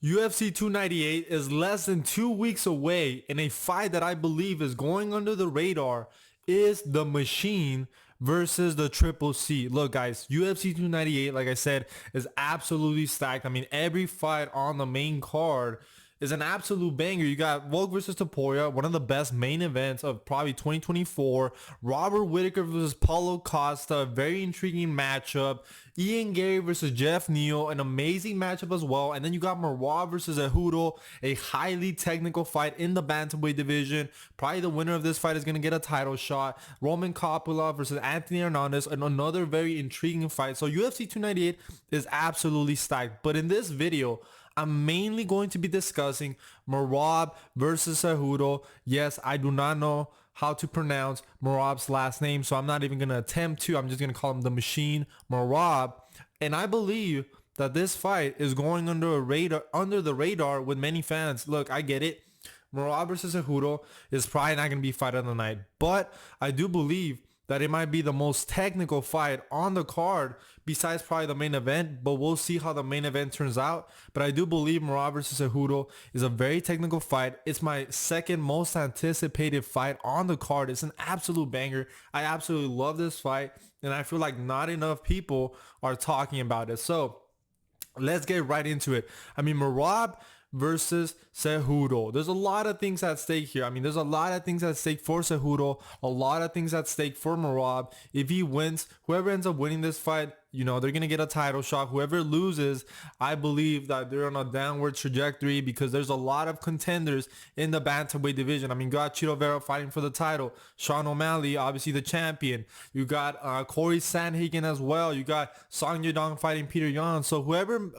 UFC 298 is less than 2 weeks away, and a fight that I believe is going under the radar is the Machine versus the Triple C. Look, guys, UFC 298, like I said, is absolutely stacked. I mean, every fight on the main card is an absolute banger. You got Volk versus Topuria, one of the best main events of probably 2024. Robert Whittaker versus Paulo Costa, a very intriguing matchup. Ian Gary versus Jeff Neal, an amazing matchup as well. And then you got Merab versus Cejudo, a highly technical fight in the bantamweight division. Probably the winner of this fight is going to get a title shot. Roman Coppola versus Anthony Hernandez, and another very intriguing fight. So UFC 298 is absolutely stacked. But in this video, I'm mainly going to be discussing Merab versus Cejudo. Yes, I do not know how to pronounce Merab's last name, so I'm not even going to attempt to. I'm just going to call him the Machine, Merab. And I believe that this fight is going under the radar with many fans. Look, I get it. Merab versus Cejudo is probably not going to be fight of the night, but I do believe that it might be the most technical fight on the card besides probably the main event, but we'll see how the main event turns out. But I do believe Merab versus Cejudo is a very technical fight. It's my second most anticipated fight on the card. It's an absolute banger. I absolutely love this fight, and I feel like not enough people are talking about it. So let's get right into it. I mean, Merab versus Cejudo. There's a lot of things at stake here. I mean, there's a lot of things at stake for Cejudo, a lot of things at stake for Merab. If he wins, whoever ends up winning this fight, you know, they're going to get a title shot. Whoever loses, I believe that they're on a downward trajectory because there's a lot of contenders in the bantamweight division. I mean, you got Chito Vera fighting for the title. Sean O'Malley, obviously the champion. You got Corey Sandhagen as well. You got Song Yadong fighting Peter Yan. So whoever,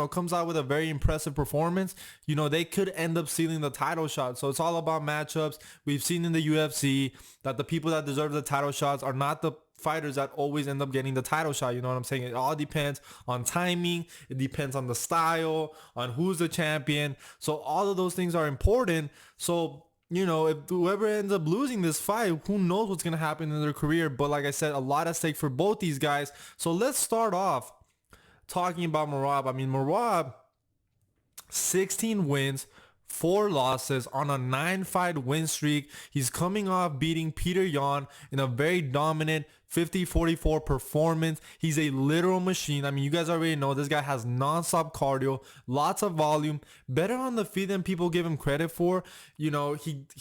comes out with a very impressive performance, they could end up sealing the title shot. So it's all about matchups. We've seen in the UFC that the people that deserve the title shots are not the fighters that always end up getting the title shot. You know what I'm saying? It all depends on timing. It depends on the style, on who's the champion. So all of those things are important. So if whoever ends up losing this fight, who knows what's going to happen in their career. But like I said, a lot at stake for both these guys. So let's start off talking about Merab. I mean, Merab, 16 wins, 4 losses on a 9-fight win streak. He's coming off beating Peter Yan in a very dominant 50-44 performance. He's a literal machine. I mean, you guys already know this guy has non-stop cardio, lots of volume, better on the feet than people give him credit for. He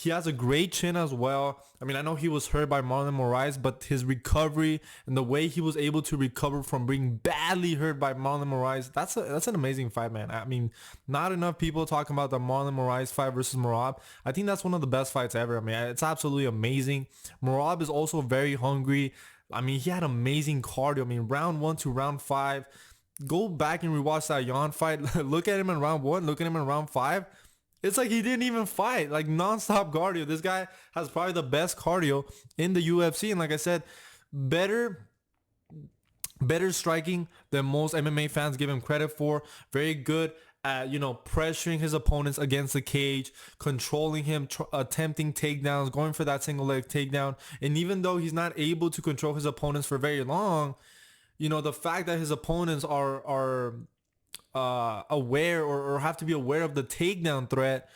has a great chin as well. I mean, I know he was hurt by Marlon Moraes, but his recovery and the way he was able to recover from being badly hurt by Marlon Moraes, that's an amazing fight, man. I mean, not enough people talking about the Marlon Moraes fight versus Merab. I think that's one of the best fights ever. I mean, it's absolutely amazing. Merab is also very hungry. I mean, he had amazing cardio. I mean, round 1 to round 5. Go back and rewatch that Yan fight. Look at him in round 1. Look at him in round 5. It's like he didn't even fight. Like non-stop cardio. This guy has probably the best cardio in the UFC. And like I said, better striking than most MMA fans give him credit for. Very good at, pressuring his opponents against the cage, controlling him, attempting takedowns, going for that single leg takedown. And even though he's not able to control his opponents for very long, the fact that his opponents are aware or have to be aware of the takedown threat,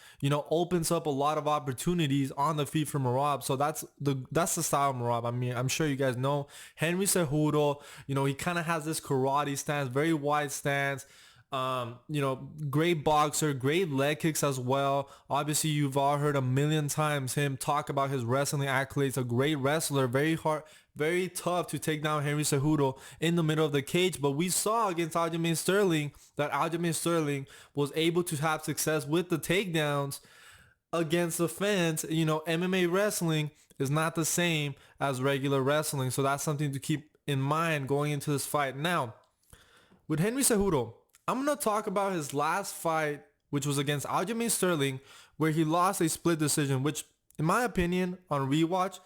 opens up a lot of opportunities on the feet for Merab. So that's the style of Merab. I mean, I'm sure you guys know Henry Cejudo. He kind of has this karate stance, very wide stance. Great boxer, great leg kicks as well. Obviously, you've all heard a million times him talk about his wrestling accolades. A great wrestler, very hard, very tough to take down Henry Cejudo in the middle of the cage. But we saw against Aljamain Sterling that Aljamain Sterling was able to have success with the takedowns against the fence. MMA wrestling is not the same as regular wrestling. So that's something to keep in mind going into this fight. Now, with Henry Cejudo, I'm going to talk about his last fight, which was against Aljamain Sterling, where he lost a split decision, which, in my opinion, on rewatch,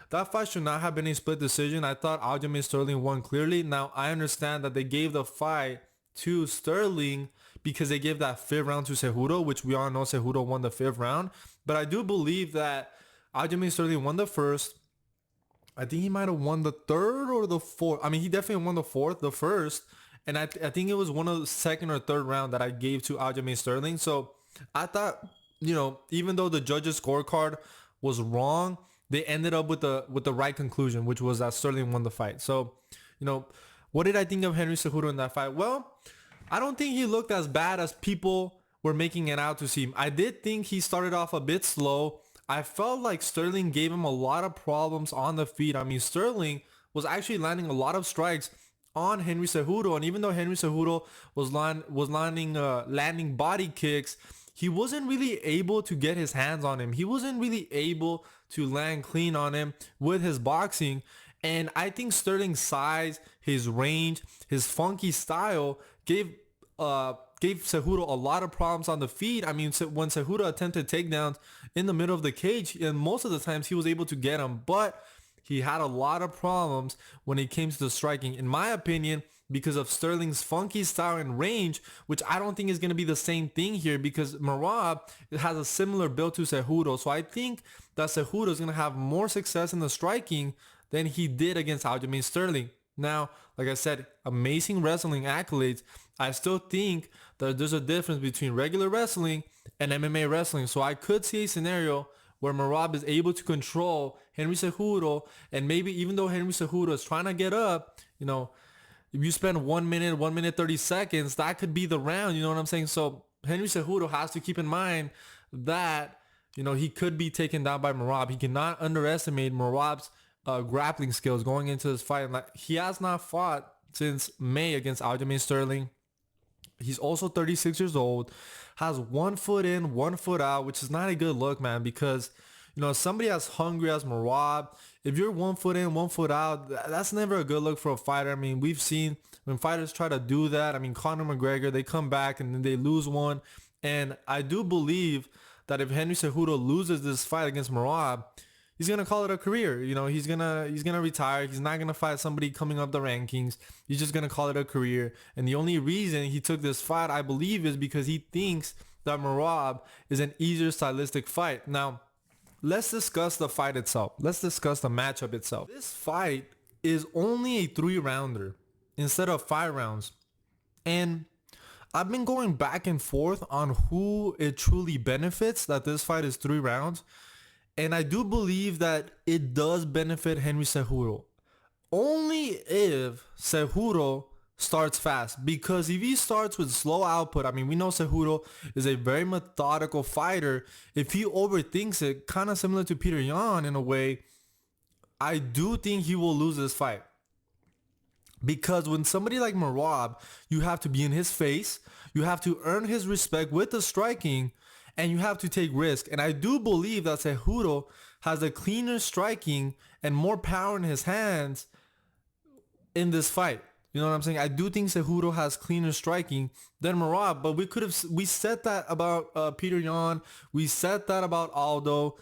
that fight should not have been a split decision. I thought Aljamain Sterling won clearly. Now, I understand that they gave the fight to Sterling because they gave that 5th round to Cejudo, which we all know Cejudo won the 5th round. But I do believe that Aljamain Sterling won the first. I think he might have won the 3rd or the 4th. I mean, he definitely won the 4th, the first. and I think it was one of the second or third round that I gave to Aljamain Sterling. So I thought, even though the judges' scorecard was wrong, they ended up with the right conclusion, which was that Sterling won the fight. So, you know, what did I think of Henry Cejudo in that fight? Well, I don't think he looked as bad as people were making it out to seem. I did think he started off a bit slow. I felt like Sterling gave him a lot of problems on the feet. I mean, Sterling was actually landing a lot of strikes on Henry Cejudo, and even though Henry Cejudo was landing body kicks, he wasn't really able to get his hands on him. He wasn't really able to land clean on him with his boxing. And I think Sterling's size, his range, his funky style gave Cejudo a lot of problems on the feet. I mean, when Cejudo attempted takedowns in the middle of the cage, and most of the times he was able to get him, but he had a lot of problems when it came to the striking, in my opinion, because of Sterling's funky style and range, which I don't think is going to be the same thing here, because Merab has a similar build to Cejudo. So I think that Cejudo is going to have more success in the striking than he did against Aljamain Sterling. Now, like I said, amazing wrestling accolades. I still think that there's a difference between regular wrestling and MMA wrestling. So I could see a scenario where Merab is able to control Henry Cejudo, and maybe even though Henry Cejudo is trying to get up, if you spend 1 minute 30 seconds, that could be the round, you know what I'm saying? So Henry Cejudo has to keep in mind that, he could be taken down by Merab. He cannot underestimate Merab's grappling skills going into this fight. Like, he has not fought since May against Aljamain Sterling. He's also 36 years old, has 1 foot in, 1 foot out, which is not a good look, man, because, somebody as hungry as Merab, if you're 1 foot in, 1 foot out, that's never a good look for a fighter. I mean, we've seen when fighters try to do that. I mean, Conor McGregor, they come back and then they lose one. And I do believe that if Henry Cejudo loses this fight against Merab, he's gonna call it a career. He's gonna retire. He's not gonna fight somebody coming up the rankings. He's just gonna call it a career. And the only reason he took this fight, I believe, is because he thinks that Merab is an easier stylistic fight. Now, let's discuss the fight itself. Let's discuss the matchup itself. This fight is only a 3-rounder instead of 5 rounds. And I've been going back and forth on who it truly benefits that this fight is 3 rounds. And I do believe that it does benefit Henry Cejudo. Only if Cejudo starts fast. Because if he starts with slow output, I mean, we know Cejudo is a very methodical fighter. If he overthinks it, kind of similar to Peter Yan in a way, I do think he will lose this fight. Because when somebody like Merab, you have to be in his face, you have to earn his respect with the striking, and you have to take risk. And I do believe that Cejudo has a cleaner striking and more power in his hands in this fight. You know what I'm saying? I do think Cejudo has cleaner striking than Merab, but we said that about Peter Yan. We said that about Aldo.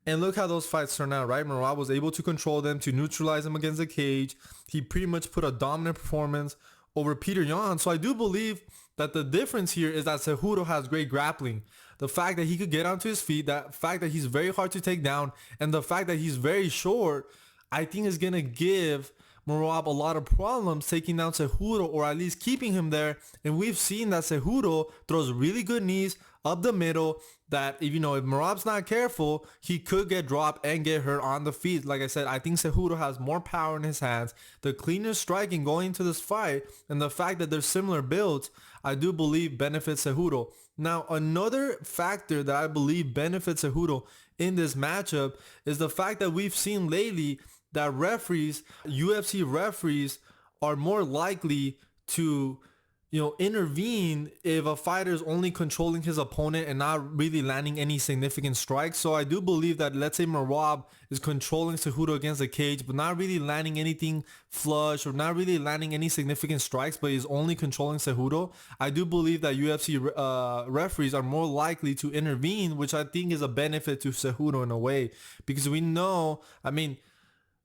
And look how those fights turned out, right? Merab was able to control them, to neutralize them against the cage. He pretty much put a dominant performance over Peter Yan. So I do believe that the difference here is that Cejudo has great grappling. The fact that he could get onto his feet, that fact that he's very hard to take down, and the fact that he's very short, I think is going to give Merab a lot of problems taking down Cejudo, or at least keeping him there. And we've seen that Cejudo throws really good knees up the middle, that if Merab's not careful, he could get dropped and get hurt on the feet. Like I said, I think Cejudo has more power in his hands, the cleaner striking going into this fight, and the fact that they're similar builds, I do believe benefits Cejudo. Now, another factor that I believe benefits Cejudo in this matchup is the fact that we've seen lately that UFC referees are more likely to, intervene if a fighter is only controlling his opponent and not really landing any significant strikes. So I do believe that, let's say Merab is controlling Cejudo against the cage, but not really landing anything flush or not really landing any significant strikes, but is only controlling Cejudo. I do believe that UFC referees are more likely to intervene, which I think is a benefit to Cejudo in a way, because we know, I mean,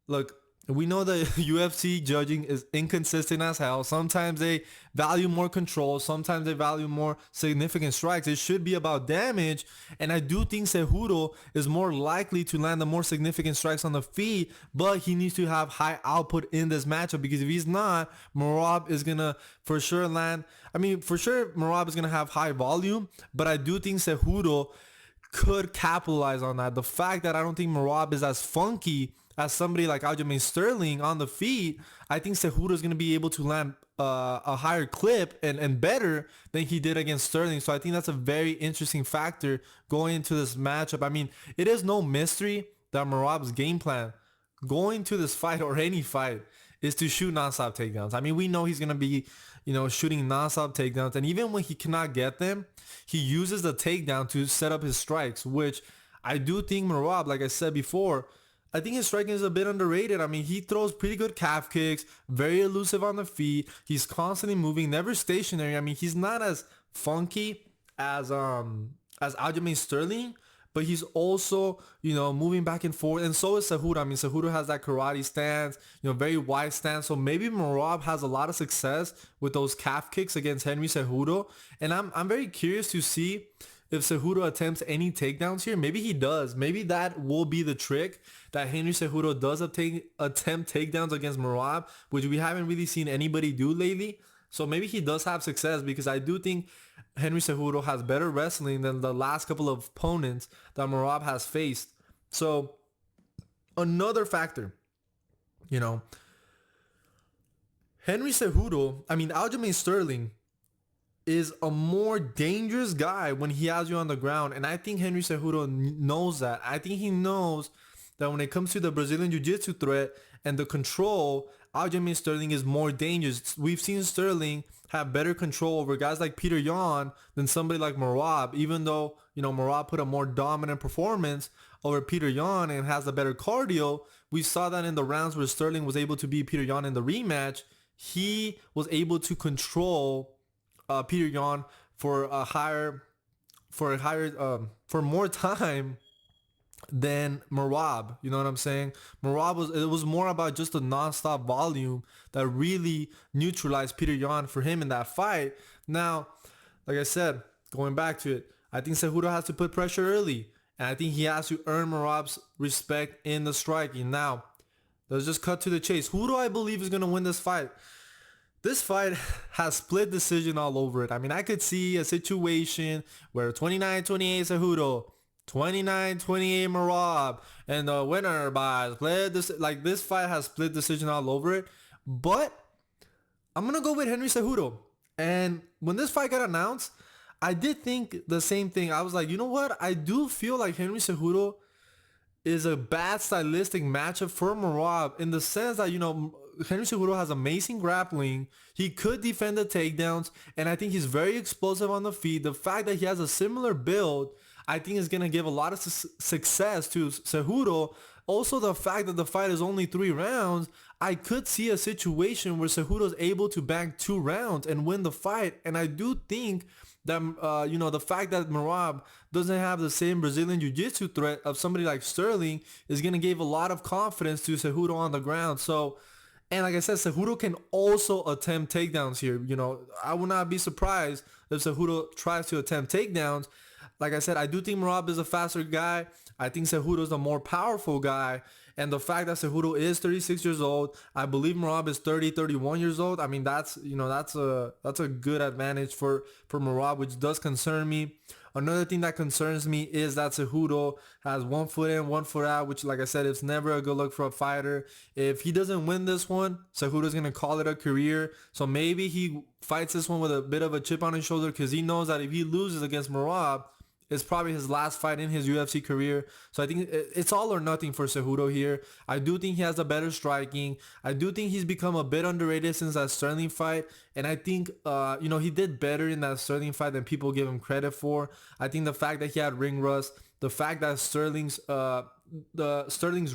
look, We know the UFC judging is inconsistent as hell. Sometimes they value more control. Sometimes they value more significant strikes. It should be about damage. And I do think Cejudo is more likely to land the more significant strikes on the feet, but he needs to have high output in this matchup, because if he's not, Merab is going to for sure land. I mean, for sure, Merab is going to have high volume, but I do think Cejudo could capitalize on that. The fact that I don't think Merab is as funky as somebody like Aljamain Sterling on the feet, I think Cejudo is going to be able to land a higher clip and better than he did against Sterling. So I think that's a very interesting factor going into this matchup. I mean, it is no mystery that Merab's game plan going to this fight, or any fight, is to shoot nonstop takedowns. I mean, we know he's going to be, shooting nonstop takedowns. And even when he cannot get them, he uses the takedown to set up his strikes, which I do think Merab, like I said before, I think his striking is a bit underrated. I mean, he throws pretty good calf kicks, very elusive on the feet. He's constantly moving, never stationary. I mean, he's not as funky as Aljamain Sterling, but he's also, moving back and forth. And so is Cejudo. I mean, Cejudo has that karate stance, very wide stance. So maybe Merab has a lot of success with those calf kicks against Henry Cejudo. And I'm very curious to see if Cejudo attempts any takedowns here. Maybe he does. Maybe that will be the trick, that Henry Cejudo does attempt takedowns against Merab, which we haven't really seen anybody do lately. So maybe he does have success, because I do think Henry Cejudo has better wrestling than the last couple of opponents that Merab has faced. So another factor, Henry Cejudo, Aljamain Sterling is a more dangerous guy when he has you on the ground. And I think Henry Cejudo knows that. I think he knows that when it comes to the Brazilian Jiu-Jitsu threat and the control, Aljamain Sterling is more dangerous. We've seen Sterling have better control over guys like Peter Yan than somebody like Merab, even though, Merab put a more dominant performance over Peter Yan and has a better cardio. We saw that in the rounds where Sterling was able to beat Peter Yan in the rematch. He was able to control Peter Yan for more time than Merab. You know what I'm saying? It was more about just the non-stop volume that really neutralized Peter Yan for him in that fight. Now, like I said, going back to it, I think Cejudo has to put pressure early, and I think he has to earn Merab's respect in the striking. Now, let's just cut to the chase. Who do I believe is going to win this fight? This fight has split decision all over it. I mean, I could see a situation where 29-28 Cejudo, 29-28 Merab, and the winner by split. This fight has split decision all over it. But I'm gonna go with Henry Cejudo. And when this fight got announced, I did think the same thing. I was like, you know what? I do feel like Henry Cejudo is a bad stylistic matchup for Merab, in the sense that, Henry Cejudo has amazing grappling. He could defend the takedowns, and I think he's very explosive on the feet. The fact that he has a similar build, I think, is going to give a lot of success to Cejudo. Also, the fact that the fight is only 3 rounds, I could see a situation where Cejudo is able to bank 2 rounds and win the fight. And I do think that, the fact that Merab doesn't have the same Brazilian Jiu-Jitsu threat of somebody like Sterling is going to give a lot of confidence to Cejudo on the ground. So, and like I said, Cejudo can also attempt takedowns here. I would not be surprised if Cejudo tries to attempt takedowns. Like I said, I do think Merab is a faster guy. I think Cejudo is the more powerful guy. And the fact that Cejudo is 36 years old, I believe Merab is 30, 31 years old. I mean, that's a good advantage for Merab, which does concern me. Another thing that concerns me is that Cejudo has 1 foot in, 1 foot out, which, like I said, it's never a good look for a fighter. If he doesn't win this one, Cejudo's going to call it a career. So maybe he fights this one with a bit of a chip on his shoulder, because he knows that if he loses against Merab, it's probably his last fight in his UFC career. So I think it's all or nothing for Cejudo here. I do think he has a better striking. I do think he's become a bit underrated since that Sterling fight. And I think, he did better in that Sterling fight than people give him credit for. I think the fact that he had ring rust, the fact that Sterling's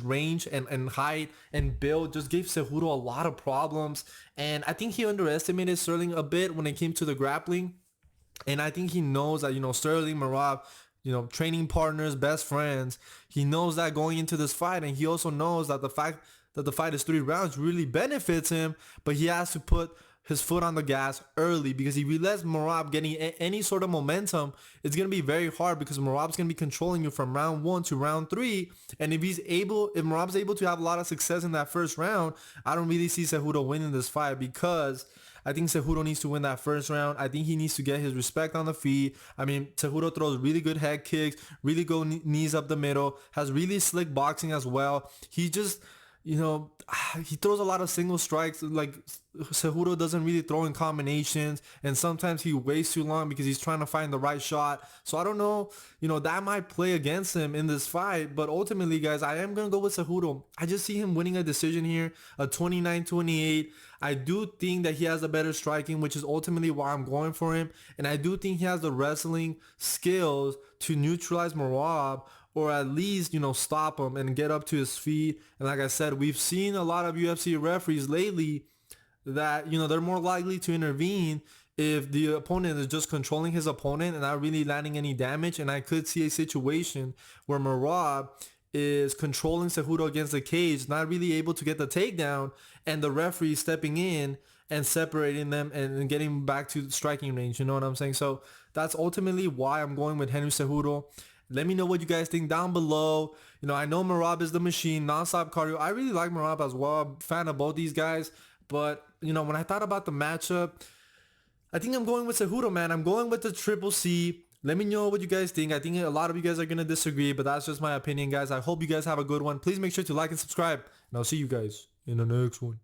range and height and build just gave Cejudo a lot of problems. And I think he underestimated Sterling a bit when it came to the grappling. And I think he knows that, Sterling, Merab, training partners, best friends. He knows that going into this fight. And he also knows that the fact that the fight is 3 rounds really benefits him, but he has to put his foot on the gas early, because if he lets Merab getting any sort of momentum, it's going to be very hard, because Merab's going to be controlling you from round 1 to round 3. And if Merab's able to have a lot of success in that first round, I don't really see Cejudo winning this fight, because I think Cejudo needs to win that first round. I think he needs to get his respect on the feet. I mean, Cejudo throws really good head kicks, really good knees up the middle, has really slick boxing as well. He just, he throws a lot of single strikes. Like, Cejudo doesn't really throw in combinations, and sometimes he waits too long because he's trying to find the right shot. So I don't know, that might play against him in this fight, but ultimately, guys, I am going to go with Cejudo. I just see him winning a decision here, a 29-28. I do think that he has the better striking, which is ultimately why I'm going for him, and I do think he has the wrestling skills to neutralize Merab, or at least, stop him and get up to his feet. And like I said, we've seen a lot of UFC referees lately that, they're more likely to intervene if the opponent is just controlling his opponent and not really landing any damage. And I could see a situation where Merab is controlling Cejudo against the cage, not really able to get the takedown, and the referee stepping in and separating them and getting back to striking range. You know what I'm saying? So that's ultimately why I'm going with Henry Cejudo. Let me know what you guys think down below. I know Merab is the machine, non-stop cardio. I really like Merab as well. I'm a fan of both these guys. But, when I thought about the matchup, I think I'm going with Cejudo, man. I'm going with the Triple C. Let me know what you guys think. I think a lot of you guys are going to disagree, but that's just my opinion, guys. I hope you guys have a good one. Please make sure to like and subscribe, and I'll see you guys in the next one.